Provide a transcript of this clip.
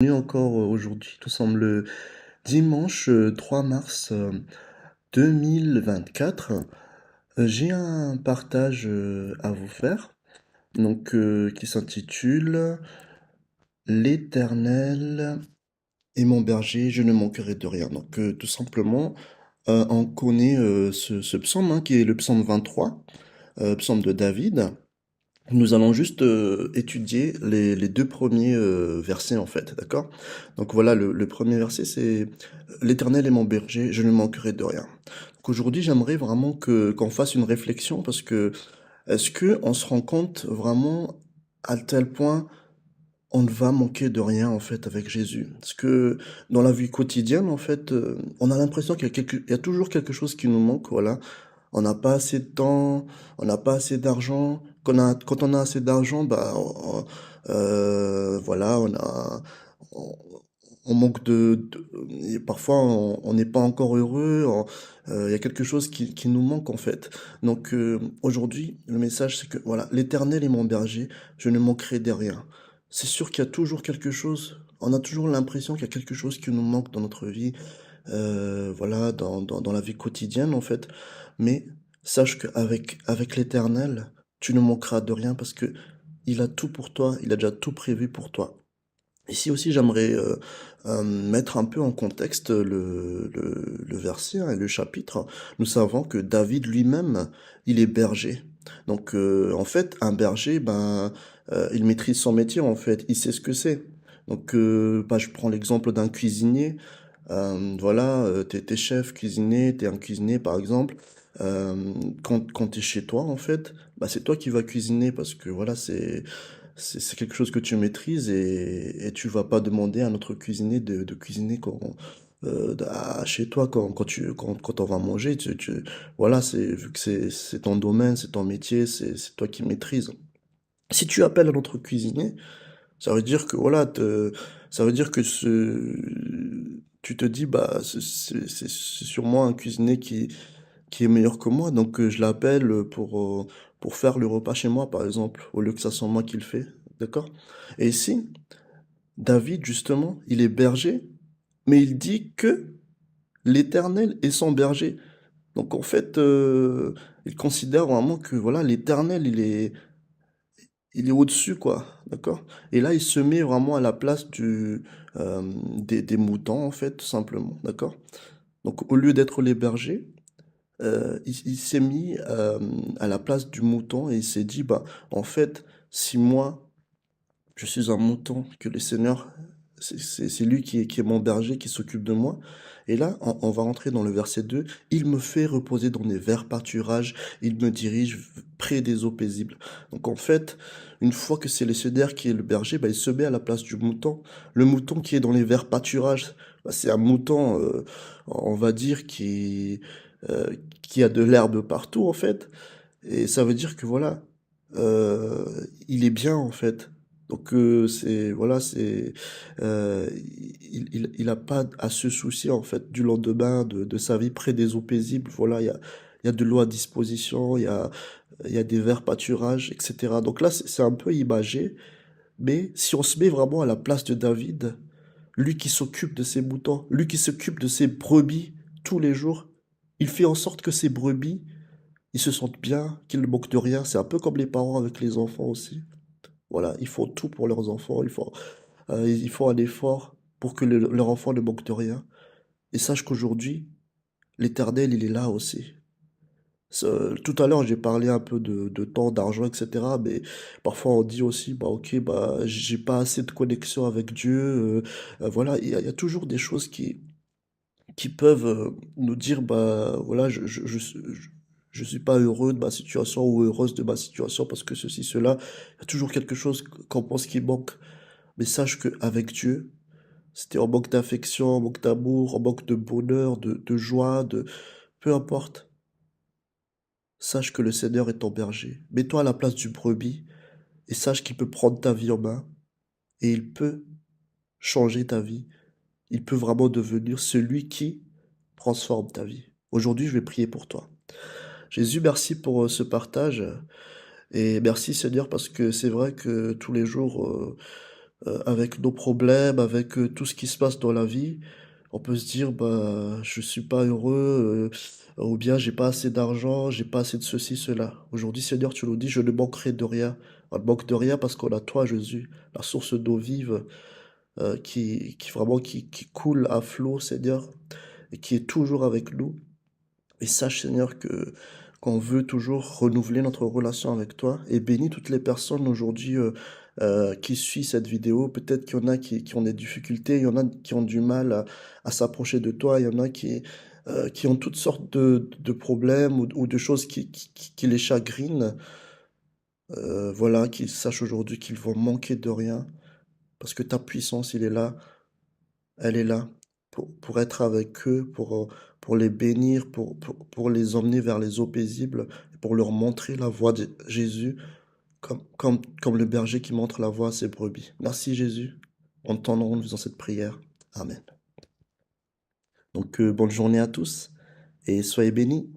Bienvenue encore aujourd'hui. Nous sommes le dimanche 3 mars 2024. J'ai un partage à vous faire, qui s'intitule L'Éternel est mon berger, je ne manquerai de rien. Tout simplement, on connaît ce psaume qui est le psaume 23, psaume de David. Nous allons juste étudier les deux premiers versets en fait, d'accord? Donc voilà, le premier verset c'est «L'Éternel est mon berger, je ne manquerai de rien». Donc aujourd'hui, j'aimerais vraiment que qu'on fasse une réflexion parce que est-ce que on se rend compte vraiment à tel point on ne va manquer de rien en fait avec Jésus? Parce que dans la vie quotidienne en fait, on a l'impression il y a toujours quelque chose qui nous manque, voilà. On n'a pas assez de temps, on n'a pas assez d'argent. Quand on a assez d'argent, voilà, on, on manque et parfois on n'est pas encore heureux. Il y a quelque chose qui nous manque en fait. Aujourd'hui, le message c'est que voilà, l'Éternel est mon berger, je ne manquerai de rien. C'est sûr qu'il y a toujours quelque chose. On a toujours l'impression qu'il y a quelque chose qui nous manque dans notre vie, voilà, dans la vie quotidienne en fait. Mais sache avec l'Éternel, tu ne manqueras de rien parce que il a tout pour toi, il a déjà tout prévu pour toi. Ici aussi, j'aimerais mettre un peu en contexte le verset et le chapitre. Nous savons que David lui-même, il est berger. En fait, un berger, il maîtrise son métier, en fait. Il sait ce que c'est. Je prends l'exemple d'un cuisinier. Voilà, t'es chef cuisinier, t'es un cuisinier par exemple. Quand t'es chez toi en fait, c'est toi qui vas cuisiner parce que voilà, c'est quelque chose que tu maîtrises et tu vas pas demander à un autre cuisinier de cuisiner chez toi quand on va manger. Voilà, vu que c'est ton domaine, c'est ton métier, c'est toi qui maîtrises. Si tu appelles un autre cuisinier, ça veut dire que voilà, ça veut dire que tu te dis c'est sûrement un cuisinier qui est meilleur que moi, je l'appelle pour faire le repas chez moi par exemple, au lieu que ça soit moi qui le fais, d'accord? Et ici, David justement, il est berger, mais il dit que l'Éternel est son berger. Il considère vraiment que voilà, l'Éternel il est au-dessus, quoi, d'accord? Et là, il se met vraiment à la place des moutons, en fait, tout simplement, d'accord? Donc, au lieu d'être les bergers, il s'est mis à la place du mouton et il s'est dit, en fait, si moi, je suis un mouton, que le Seigneur, c'est lui qui est mon berger, qui s'occupe de moi. Et là, on va rentrer dans le verset 2. Il me fait reposer dans des verts pâturages, il me dirige près des eaux paisibles. Donc en fait, une fois que c'est le Seigneur qui est le berger, il se met à la place du mouton. Le mouton qui est dans les verts pâturages, c'est un mouton, on va dire, euh, qui a de l'herbe partout en fait. Et ça veut dire que voilà, il est bien en fait. C'est voilà, il a pas à se soucier en fait du lendemain, de sa vie près des eaux paisibles. Voilà, il y a de l'eau à disposition, il y a des verts pâturages, etc. Donc là, c'est un peu imagé, mais si on se met vraiment à la place de David, lui qui s'occupe de ses moutons, lui qui s'occupe de ses brebis tous les jours, il fait en sorte que ces brebis ils se sentent bien, qu'ils ne manquent de rien. C'est un peu comme les parents avec les enfants aussi. Voilà, ils font tout pour leurs enfants. Ils font un effort pour que leur enfant ne manque de rien. Et sache qu'aujourd'hui, l'Éternel, il est là aussi. Tout à l'heure, j'ai parlé un peu de temps, d'argent, etc. Mais parfois, on dit aussi, ok, j'ai pas assez de connexion avec Dieu. Voilà, il y a toujours des choses qui peuvent nous dire, voilà, je suis pas heureux de ma situation ou heureuse de ma situation parce que ceci, cela, il y a toujours quelque chose qu'on pense qui manque. Mais sache qu'avec Dieu, c'était en manque d'affection, en manque d'amour, en manque de bonheur, de joie, peu importe. Sache que le Seigneur est ton berger. Mets-toi à la place du brebis et sache qu'il peut prendre ta vie en main et il peut changer ta vie. Il peut vraiment devenir celui qui transforme ta vie. Aujourd'hui, je vais prier pour toi. Jésus, merci pour ce partage et merci Seigneur parce que c'est vrai que tous les jours, avec nos problèmes, avec tout ce qui se passe dans la vie, on peut se dire, bah, je suis pas heureux, ou bien j'ai pas assez d'argent, j'ai pas assez de ceci, cela. Aujourd'hui, Seigneur, tu nous dis, je ne manquerai de rien. On ne manque de rien parce qu'on a toi, Jésus, la source d'eau vive, qui vraiment qui coule à flot, Seigneur, et qui est toujours avec nous. Et sache, Seigneur, que qu'on veut toujours renouveler notre relation avec toi. Et bénis toutes les personnes aujourd'hui qui suivent cette vidéo. Peut-être qu'il y en a qui ont des difficultés, il y en a qui ont du mal à s'approcher de toi, il y en a qui ont toutes sortes de problèmes ou de choses qui les chagrinent. Voilà, qu'ils sachent aujourd'hui qu'ils vont manquer de rien, parce que ta puissance, il est là, elle est là pour être avec eux, pour les bénir, pour les emmener vers les eaux paisibles, pour leur montrer la voie de Jésus, comme le berger qui montre la voie à ses brebis. Merci Jésus, en ton nom, nous faisons cette prière. Amen. Donc bonne journée à tous et soyez bénis.